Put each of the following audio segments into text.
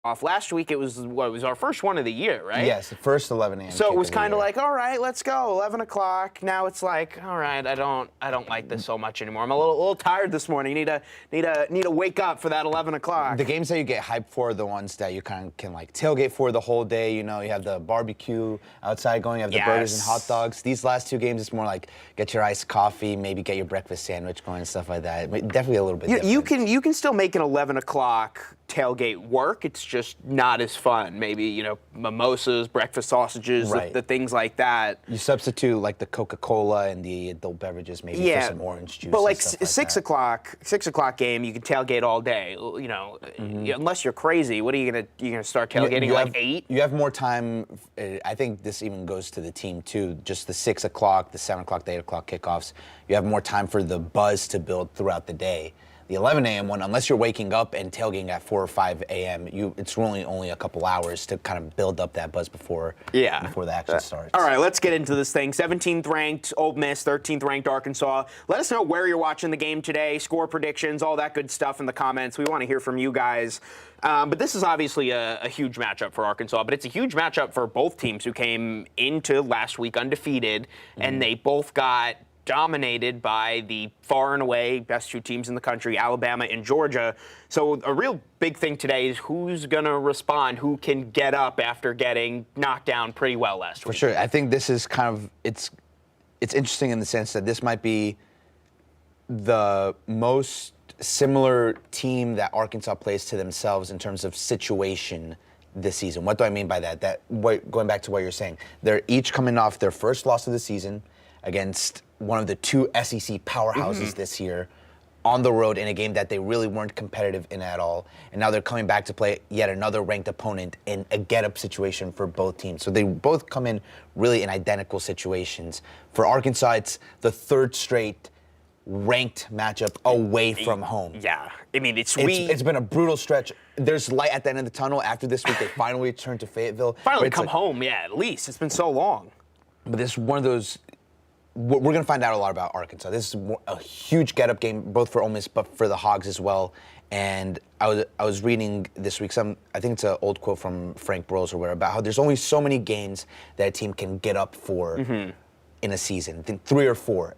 off. Last week it was our first one of the year, right? Yes, the first 11 a.m. So it was kind of year. like, all right, let's go, 11 o'clock. Now it's like, all right, I don't like this so much anymore. I'm a little tired this morning. Need to wake up for that 11 o'clock. The games that you get hyped for are the ones that you kind of can like tailgate for the whole day. You know, you have the barbecue outside going, you have the burgers and hot dogs. These last two games, it's more like get your iced coffee, maybe get your breakfast sandwich going and stuff like that. Definitely a little bit different. You can still make an 11 o'clock tailgate work. It's just not as fun. Maybe, mimosas, breakfast sausages, right. the things like that. You substitute like the Coca-Cola and the adult beverages maybe for some orange juice. But like and stuff 6 o'clock game, you can tailgate all day. Unless you're crazy, what are you gonna start tailgating like 8? You have more time. I think this even goes to the team too. Just the 6 o'clock, the 7 o'clock, the 8 o'clock kickoffs. You have more time for the buzz to build throughout the day. The 11 a.m. one, unless you're waking up and tailgating at 4 or 5 a.m., it's really only a couple hours to kind of build up that buzz before the action starts. All right, let's get into this thing. 17th ranked Ole Miss, 13th ranked Arkansas. Let us know where you're watching the game today, score predictions, all that good stuff in the comments. We want to hear from you guys. But this is obviously a huge matchup for Arkansas, but it's a huge matchup for both teams who came into last week undefeated, and they both got dominated by the far and away best two teams in the country, Alabama and Georgia. So a real big thing today is who's going to respond, who can get up after getting knocked down pretty well last week. For sure. I think this is kind of, it's interesting in the sense that this might be the most similar team that Arkansas plays to themselves in terms of situation this season. What do I mean by that? Going back to what you're saying, they're each coming off their first loss of the season against one of the two SEC powerhouses this year on the road in a game that they really weren't competitive in at all. And now they're coming back to play yet another ranked opponent in a get-up situation for both teams. So they both come in really in identical situations. For Arkansas, it's the third straight ranked matchup away from home. Yeah. I mean, it's been a brutal stretch. There's light at the end of the tunnel. After this week, they finally return to Fayetteville. Finally come home, at least. It's been so long. But this is one of those. We're going to find out a lot about Arkansas. This is a huge get-up game, both for Ole Miss, but for the Hogs as well. And I was reading this week I think it's an old quote from Frank Broyles or whatever, about how there's only so many games that a team can get up for in a season. I think 3 or 4.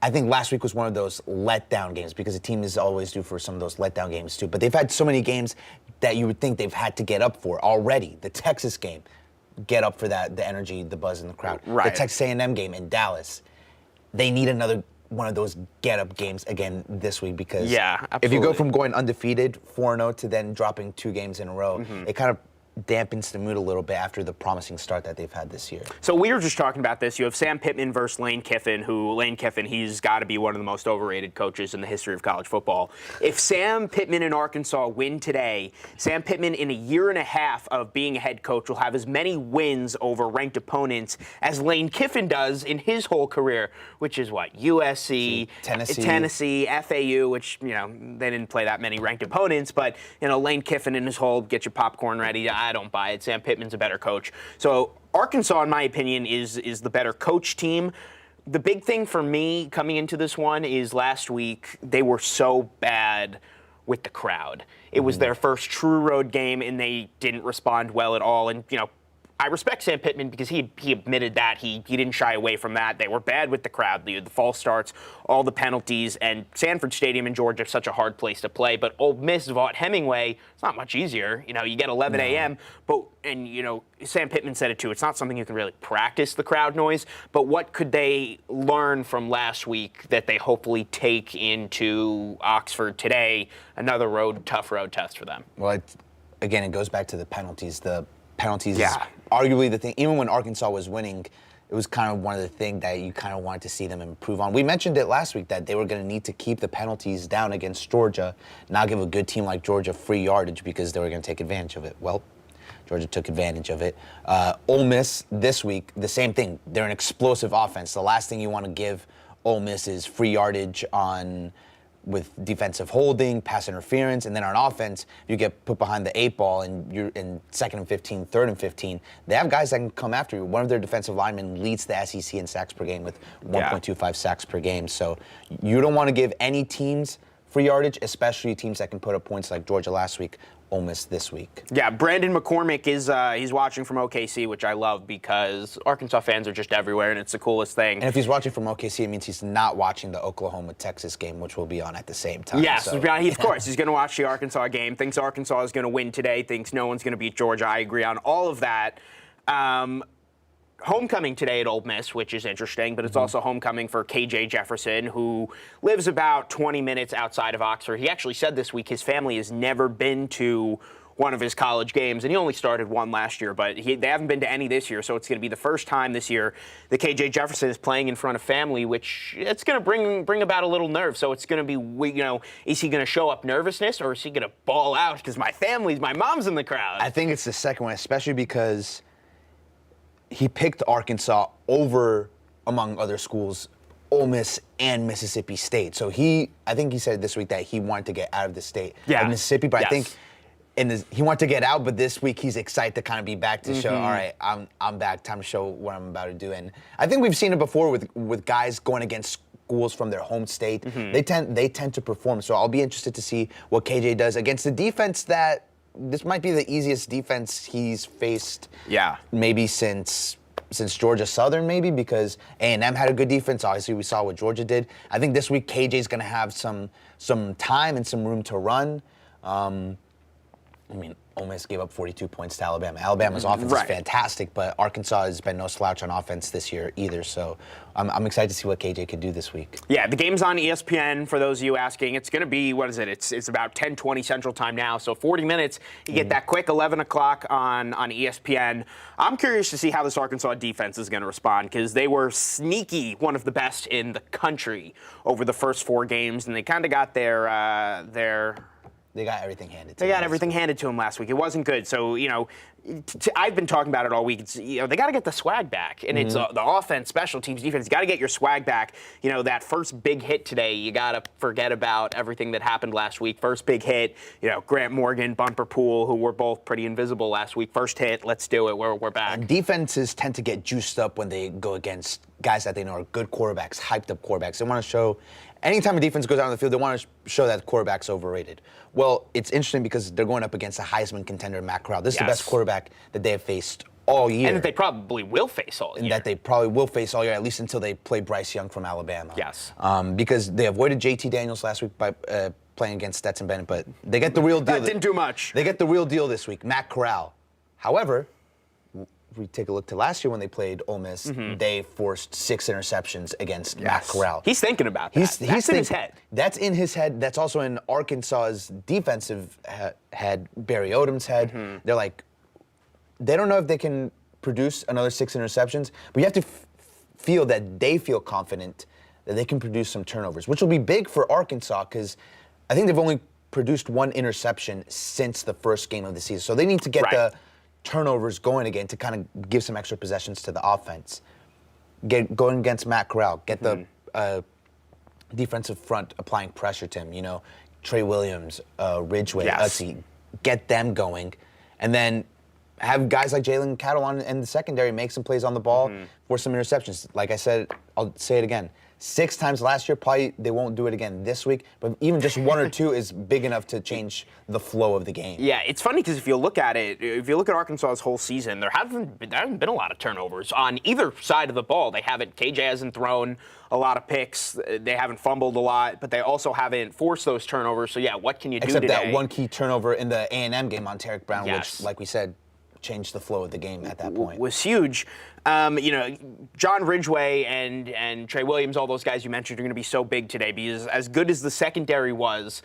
I think last week was one of those letdown games because the team is always due for some of those letdown games too. But they've had so many games that you would think they've had to get up for already. The Texas game. Get up for that, the energy, the buzz in the crowd. Right. The Texas A&M game in Dallas. They need another one of those get-up games again this week because if you go from going undefeated 4-0 to then dropping 2 games in a row, it kind of dampens the mood a little bit after the promising start that they've had this year. So we were just talking about this. You have Sam Pittman versus Lane Kiffin, he's got to be one of the most overrated coaches in the history of college football. If Sam Pittman and Arkansas win today, Sam Pittman in a year and a half of being a head coach will have as many wins over ranked opponents as Lane Kiffin does in his whole career, which is what? USC, Tennessee, FAU, which, they didn't play that many ranked opponents, but, Lane Kiffin in his whole get your popcorn ready. I don't buy it. Sam Pittman's a better coach. So Arkansas, in my opinion, is the better coach team. The big thing for me coming into this one is last week they were so bad with the crowd. It was their first true road game, and they didn't respond well at all. And, I respect Sam Pittman because he admitted that. He didn't shy away from that. They were bad with the crowd, the false starts, all the penalties, and Sanford Stadium in Georgia is such a hard place to play. But Ole Miss, Vaught Hemingway, it's not much easier. You get 11 a.m., and Sam Pittman said it too, it's not something you can really practice, the crowd noise, but what could they learn from last week that they hopefully take into Oxford today, another tough road test for them? Well, it goes back to the penalties. The penalties is arguably the thing. Even when Arkansas was winning, it was kind of one of the things that you kind of wanted to see them improve on. We mentioned it last week that they were going to need to keep the penalties down against Georgia, not give a good team like Georgia free yardage because they were going to take advantage of it. Well, Georgia took advantage of it. Ole Miss this week, the same thing. They're an explosive offense. The last thing you want to give Ole Miss is free yardage with defensive holding, pass interference, and then on offense, you get put behind the 8 ball and you're in 2nd and 15, 3rd and 15. They have guys that can come after you. One of their defensive linemen leads the SEC in sacks per game with 1.25 sacks per game. So you don't want to give any teams free yardage, especially teams that can put up points like Georgia last week. Ole Miss this week. Yeah, Brandon McCormick is he's watching from OKC, which I love because Arkansas fans are just everywhere, and it's the coolest thing. And if he's watching from OKC, it means he's not watching the Oklahoma-Texas game, which will be on at the same time. Yes, so. of course. He's going to watch the Arkansas game, thinks Arkansas is going to win today, thinks no one's going to beat Georgia. I agree on all of that. Homecoming today at Ole Miss, which is interesting, but it's also homecoming for KJ Jefferson, who lives about 20 minutes outside of Oxford. He actually said this week his family has never been to one of his college games, and he only started one last year, but they haven't been to any this year, so it's going to be the first time this year that KJ Jefferson is playing in front of family, which it's going to bring about a little nerve. So it's going to be, is he going to show up nervousness, or is he going to ball out because my mom's in the crowd? I think it's the second one, especially because he picked Arkansas over, among other schools, Ole Miss and Mississippi State. So I think he said this week that he wanted to get out of the state of Mississippi, but I think he wanted to get out, but this week he's excited to kind of be back to show, all right, I'm back, time to show what I'm about to do. And I think we've seen it before with guys going against schools from their home state. They tend to perform. So I'll be interested to see what KJ does against the defense that this might be the easiest defense he's faced. Maybe since Georgia Southern, maybe, because A&M had a good defense. Obviously, we saw what Georgia did. I think this week KJ's going to have some time and some room to run. Ole Miss gave up 42 points to Alabama. Alabama's offense is fantastic, but Arkansas has been no slouch on offense this year either. So I'm excited to see what KJ could do this week. Yeah, the game's on ESPN, for those of you asking. It's going to be, what is it? It's about 10:20 Central Time now, so 40 minutes. You get that quick 11 o'clock on ESPN. I'm curious to see how this Arkansas defense is going to respond, because they were sneaky, one of the best in the country over the first 4 games, and they kind of got They got everything handed to them. They got everything handed to them last week. It wasn't good. So, I've been talking about it all week. It's, they got to get the swag back. And it's the offense, special teams, defense. You got to get your swag back. That first big hit today, you got to forget about everything that happened last week. First big hit, Grant Morgan, Bumper Pool, who were both pretty invisible last week. First hit, let's do it. We're back. And defenses tend to get juiced up when they go against guys that they know are good quarterbacks, hyped up quarterbacks. They want to show, anytime a defense goes out on the field, they want to show that the quarterback's overrated. Well, it's interesting because they're going up against a Heisman contender, Matt Corral. This is the best quarterback that they have faced all year. And that they probably will face all year. And that they probably will face all year, at least until they play Bryce Young from Alabama. Yes. Because they avoided JT Daniels last week by playing against Stetson Bennett, but they get the real deal. That didn't do much. They get the real deal this week, Matt Corral. However, if we take a look to last year when they played Ole Miss, they forced 6 interceptions against Matt Corral. He's thinking about that. That's in his head. That's in his head. That's also in Arkansas's defensive head, Barry Odom's head. They're like, they don't know if they can produce another 6 interceptions, but you have to feel that they feel confident that they can produce some turnovers, which will be big for Arkansas because I think they've only produced 1 interception since the first game of the season. So they need to get the turnovers going again to kind of give some extra possessions to the offense. Going against Matt Corral, get the defensive front applying pressure to him. Trey Williams, Ridgeway, Utsey, get them going, and then have guys like Jalen Cattle in the secondary make some plays on the ball for some interceptions. Like I said, I'll say it again. 6 times last year, probably they won't do it again this week, but even just 1 or 2 is big enough to change the flow of the game. Yeah, it's funny because if you look at Arkansas's whole season, there haven't been a lot of turnovers on either side of the ball. KJ hasn't thrown a lot of picks, they haven't fumbled a lot, but they also haven't forced those turnovers. So yeah, what can you do today? Except that one key turnover in the A&M game on Tarek Brown, which, like we said, changed the flow of the game at that point. Was huge. John Ridgeway and Trey Williams, all those guys you mentioned, are going to be so big today because as good as the secondary was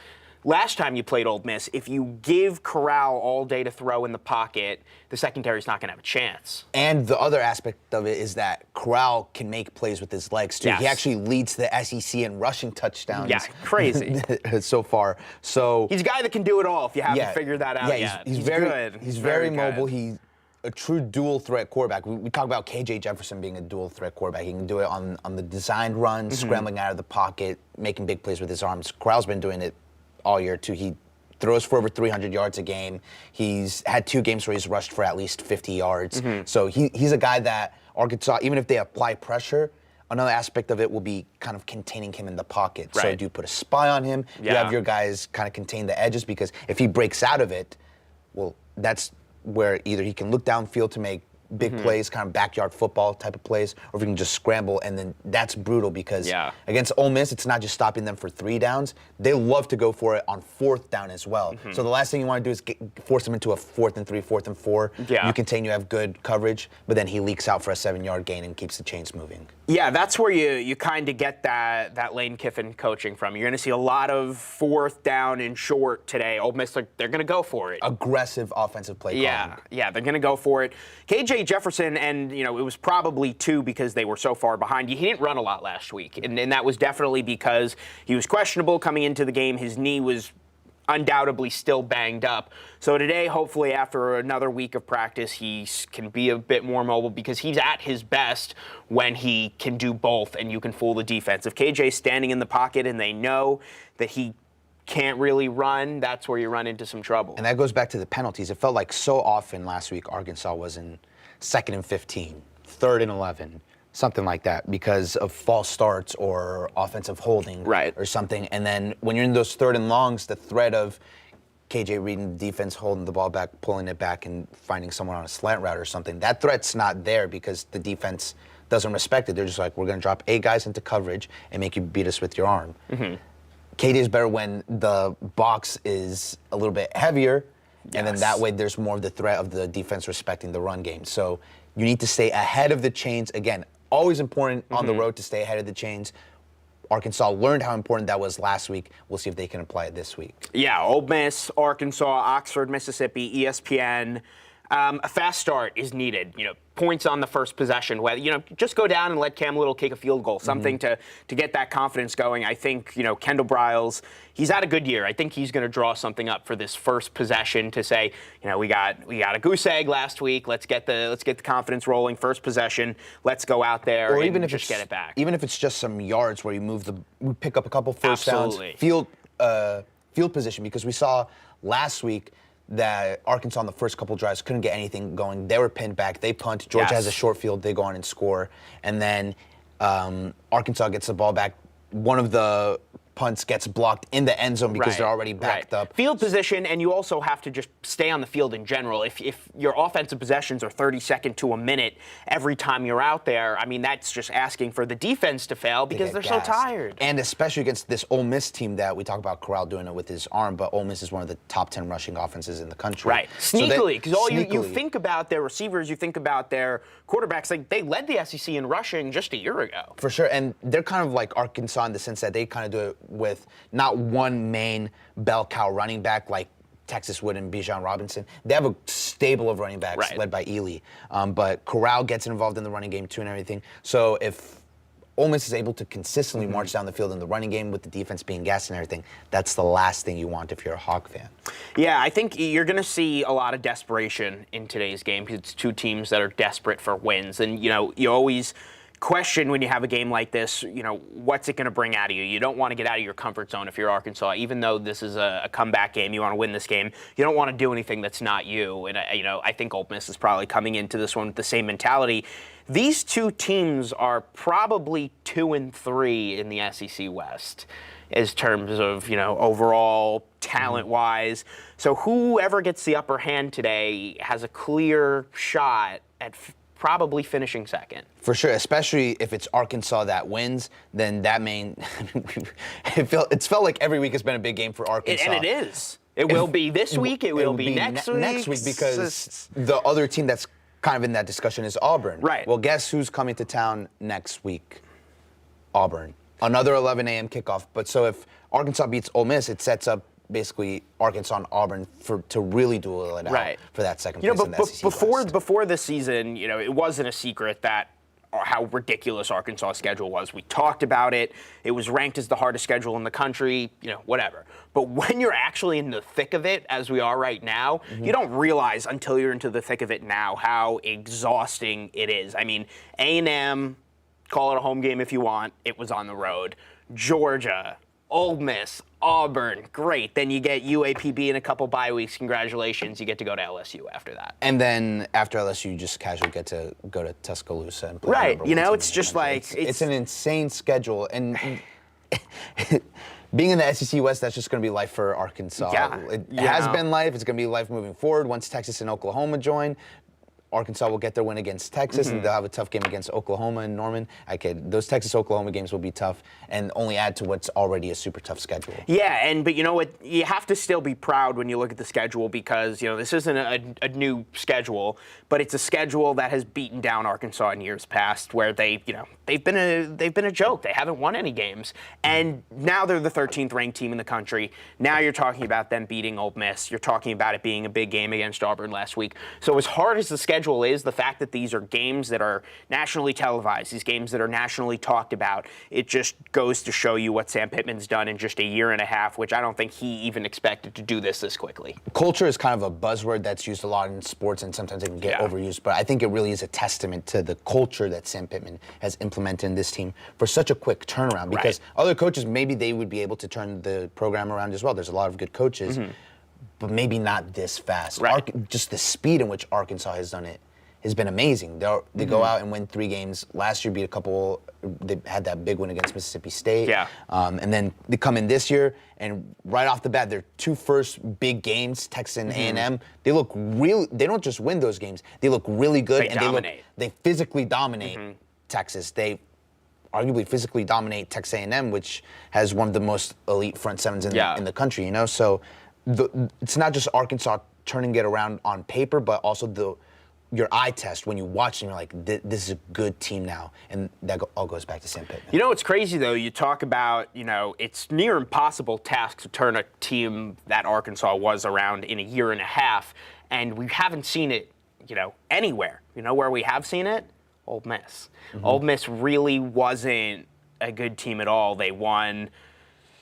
last time you played Ole Miss, if you give Corral all day to throw in the pocket, the secondary's not going to have a chance. And the other aspect of it is that Corral can make plays with his legs, too. He actually leads the SEC in rushing touchdowns. Yeah, crazy. So far. So he's a guy that can do it all if you haven't figured that out yet. He's very good. He's very mobile. He's a true dual threat quarterback. We talk about KJ Jefferson being a dual threat quarterback. He can do it on the designed run, scrambling out of the pocket, making big plays with his arms. Corral's been doing it all year, too. He throws for over 300 yards a game. He's had 2 games where he's rushed for at least 50 yards. So he's a guy that Arkansas, even if they apply pressure, another aspect of it will be kind of containing him in the pocket. So do you put a spy on him? You have your guys kind of contain the edges because if he breaks out of it, well, that's where either he can look downfield to make big plays, kind of backyard football type of plays, or if he can just scramble, and then that's brutal because against Ole Miss, it's not just stopping them for 3 downs. They love to go for it on 4th down as well. So the last thing you want to do is force them into a 4th and 3, 4th and 4. You contain, you have good coverage, but then he leaks out for a 7-yard gain and keeps the chains moving. Yeah, that's where you kind of get that Lane Kiffin coaching from. You're going to see a lot of 4th down and short today. Ole Miss, they're going to go for it. Aggressive offensive play calling. Yeah, they're going to go for it. KJ Jefferson, and it was probably 2 because they were so far behind. He didn't run a lot last week, and that was definitely because he was questionable coming into the game. His knee was undoubtedly still banged up. So today, hopefully after another week of practice, he can be a bit more mobile because he's at his best when he can do both and you can fool the defense. If KJ's standing in the pocket and they know that he can't really run, that's where you run into some trouble. And that goes back to the penalties. It felt like so often last week Arkansas was in 2nd and 15, 3rd and 11, something like that, because of false starts or offensive holding or something. And then when you're in those 3rd and longs, the threat of KJ reading the defense, holding the ball back, pulling it back, and finding someone on a slant route or something, that threat's not there because the defense doesn't respect it. They're just like, we're going to drop 8 guys into coverage and make you beat us with your arm. KJ is better when the box is a little bit heavier, and then that way there's more of the threat of the defense respecting the run game. So you need to stay ahead of the chains. Again, always important on the road to stay ahead of the chains. Arkansas learned how important that was last week. We'll see if they can apply it this week. Yeah, Ole Miss, Arkansas, Oxford, Mississippi, ESPN. A fast start is needed. Points on the first possession. Just go down and let Cam Little kick a field goal. Something to get that confidence going. I think Kendall Briles, he's had a good year. I think he's going to draw something up for this first possession to say, we got a goose egg last week. Let's get the confidence rolling. First possession. Let's go out there or even just get it back. Even if it's just some yards where we pick up a couple first downs, field position, because we saw last week that Arkansas on the first couple drives couldn't get anything going. They were pinned back. They punt. Georgia has a short field. They go on and score. And then Arkansas gets the ball back. One of the punts gets blocked in the end zone because they're already backed up. Field position, and you also have to just stay on the field in general. If your offensive possessions are 32nd to a minute every time you're out there, that's just asking for the defense to fail because they're so tired. And especially against this Ole Miss team that we talk about Corral doing it with his arm, but Ole Miss is one of the top 10 rushing offenses in the country. Right. Sneakily, because you think about their receivers, you think about their quarterbacks, they led the SEC in rushing just a year ago. For sure, and they're kind of like Arkansas in the sense that they kind of do it with not one main bell cow running back like Texas would and Bijan Robinson. They have a stable of running backs led by Ely. But Corral gets involved in the running game too and everything. So if Ole Miss is able to consistently march down the field in the running game with the defense being gassed and everything, that's the last thing you want if you're a Hog fan. Yeah, I think you're going to see a lot of desperation in today's game because it's 2 teams that are desperate for wins. And, you always question when you have a game like this, what's it going to bring out of you? You don't want to get out of your comfort zone if you're Arkansas. Even though this is a comeback game, you want to win this game. You don't want to do anything that's not you. And, I think Ole Miss is probably coming into this one with the same mentality. These 2 teams are probably 2 and 3 in the SEC West as terms of, overall talent-wise. So whoever gets the upper hand today has a clear shot at probably finishing second. For sure, especially if it's Arkansas that wins, then that it's felt like every week has been a big game for Arkansas. And it is. It will be this week. It will be next week. Next week because the other team that's kind of in that discussion is Auburn. Right. Well, guess who's coming to town next week? Auburn. Another 11 a.m. kickoff. But so if Arkansas beats Ole Miss, it sets up basically Arkansas and Auburn to really duel it out for that second place in the SEC West. Before this season, it wasn't a secret that how ridiculous Arkansas' schedule was. We talked about it. It was ranked as the hardest schedule in the country, whatever. But when you're actually in the thick of it, as we are right now, you don't realize until you're into the thick of it now how exhausting it is. A&M, call it a home game if you want, it was on the road. Georgia, Ole Miss, Auburn, great. Then you get UAPB in a couple bye weeks. Congratulations, you get to go to LSU after that. And then after LSU, you just casually get to go to Tuscaloosa and play. Right, it's just like it's an insane schedule, and being in the SEC West, that's just going to be life for Arkansas. Yeah. It has been life. It's going to be life moving forward. Once Texas and Oklahoma join, Arkansas will get their win against Texas, and they'll have a tough game against Oklahoma and Norman. Those Texas-Oklahoma games will be tough and only add to what's already a super tough schedule. Yeah, but you know what? You have to still be proud when you look at the schedule because, this isn't a new schedule, but it's a schedule that has beaten down Arkansas in years past where they've been a joke. They haven't won any games. And now they're the 13th ranked team in the country. Now you're talking about them beating Ole Miss. You're talking about it being a big game against Auburn last week. So as hard as the schedule is, the fact that these are games that are nationally televised, these games that are nationally talked about, it just goes to show you what Sam Pittman's done in just a year and a half, which I don't think he even expected to do this quickly. Culture is kind of a buzzword that's used a lot in sports, and sometimes it can get overused, but I think it really is a testament to the culture that Sam Pittman has implemented in this team for such a quick turnaround, because other coaches, maybe they would be able to turn the program around as well. There's a lot of good coaches, but maybe not this fast. Just the speed in which Arkansas has done it has been amazing. They go out and win 3 games. Last year, beat a couple. They had that big win against Mississippi State. And then they come in this year, and right off the bat, their 2 first big games, Texas and A&M, they look real. They don't just win those games. They look really good. They dominate. They physically dominate Texas. They arguably physically dominate Texas A&M, which has one of the most elite front sevens in the country. So it's not just Arkansas turning it around on paper, but also your eye test when you watch and you're like, this is a good team now. And that all goes back to Sam Pittman. What's crazy, though? You talk about, it's near impossible task to turn a team that Arkansas was around in a year and a half, and we haven't seen it, anywhere. Where we have seen it? Ole Miss. Ole Miss really wasn't a good team at all. They won...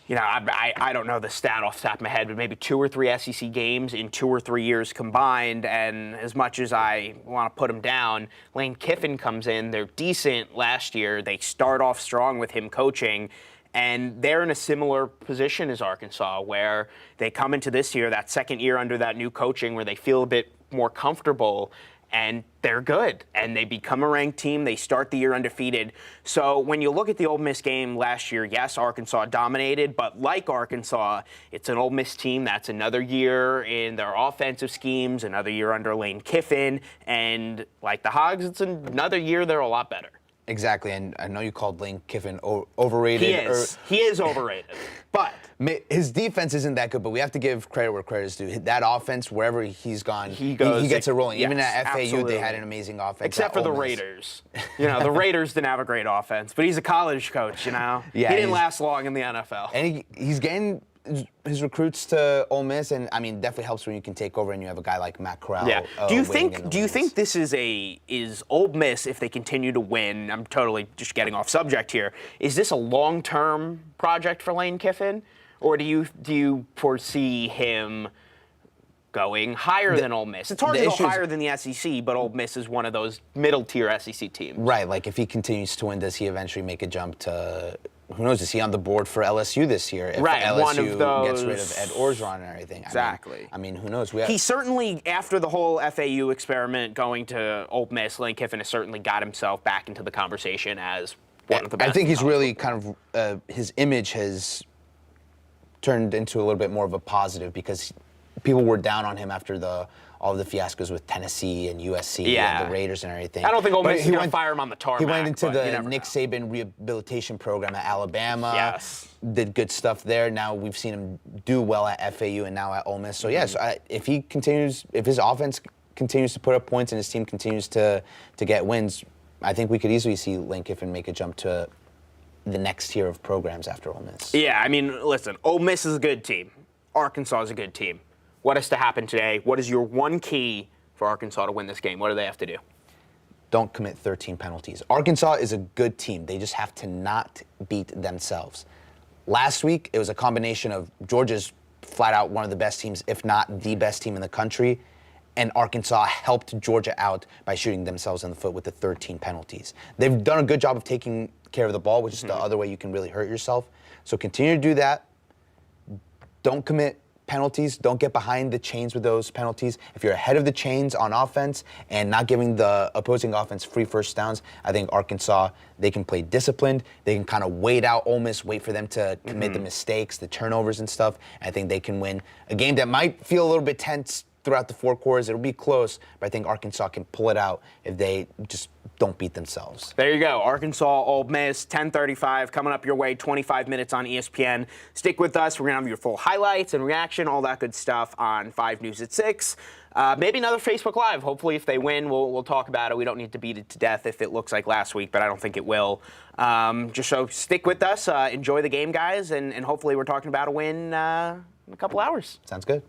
I don't know the stat off the top of my head, but maybe 2 or 3 SEC games in 2 or 3 years combined. And as much as I want to put them down, Lane Kiffin comes in. They're decent last year. They start off strong with him coaching. And they're in a similar position as Arkansas, where they come into this year, that second year under that new coaching, where they feel a bit more comfortable. And they're good, and they become a ranked team. They start the year undefeated. So when you look at the Ole Miss game last year, yes, Arkansas dominated, but like Arkansas, it's an Ole Miss team that's another year in their offensive schemes, another year under Lane Kiffin, and like the Hogs, it's another year they're a lot better. Exactly, and I know you called Lane Kiffin overrated. He is overrated, but his defense isn't that good, but we have to give credit where credit is due. That offense, wherever he's gone, he gets it rolling. Even at FAU, they had an amazing offense. Except for the Raiders. The Raiders didn't have a great offense, but he's a college coach, Yeah, he didn't last long in the NFL. And he's getting his recruits to Ole Miss, and definitely helps when you can take over and you have a guy like Matt Corral. Yeah. Do you think this is Ole Miss, if they continue to win? I'm totally just getting off subject here. Is this a long-term project for Lane Kiffin, or do you foresee him going higher than Ole Miss? It's hard to go higher than the SEC, but Ole Miss is one of those middle-tier SEC teams. Right. Like if he continues to win, does he eventually make a jump to? Who knows? Is he on the board for LSU this year? If LSU one of those gets rid of Ed Orgeron and everything. Exactly. Who knows? He certainly, after the whole FAU experiment going to Ole Miss, Lane Kiffin has certainly got himself back into the conversation as one of the best. I think he's really kind of his image has turned into a little bit more of a positive, because people were down on him after all of the fiascos with Tennessee and USC and the Raiders and everything. I don't think Ole Miss is going to fire him on the tarmac. He went into the Nick Saban rehabilitation program at Alabama. Yes. Did good stuff there. Now we've seen him do well at FAU and now at Ole Miss. So if his offense continues to put up points and his team continues to get wins, I think we could easily see Lane Kiffin make a jump to the next tier of programs after Ole Miss. Yeah, listen, Ole Miss is a good team. Arkansas is a good team. What has to happen today? What is your one key for Arkansas to win this game? What do they have to do? Don't commit 13 penalties. Arkansas is a good team. They just have to not beat themselves. Last week, it was a combination of Georgia's flat out one of the best teams, if not the best team in the country, and Arkansas helped Georgia out by shooting themselves in the foot with the 13 penalties. They've done a good job of taking care of the ball, which is the other way you can really hurt yourself. So continue to do that. Don't commit penalties. Don't get behind the chains with those penalties. If you're ahead of the chains on offense and not giving the opposing offense free first downs, I think Arkansas, they can play disciplined. They can kind of wait out Ole Miss, wait for them to commit the mistakes, the turnovers and stuff. I think they can win a game that might feel a little bit tense throughout the 4 quarters. It'll be close, but I think Arkansas can pull it out if they just don't beat themselves. There you go. Arkansas, Ole Miss, 10:35 coming up your way, 25 minutes on ESPN. Stick with us. We're going to have your full highlights and reaction, all that good stuff on 5 News at 6. Maybe another Facebook Live. Hopefully, if they win, we'll talk about it. We don't need to beat it to death if it looks like last week, but I don't think it will. Just so stick with us. Enjoy the game, guys, and hopefully we're talking about a win in a couple hours. Sounds good.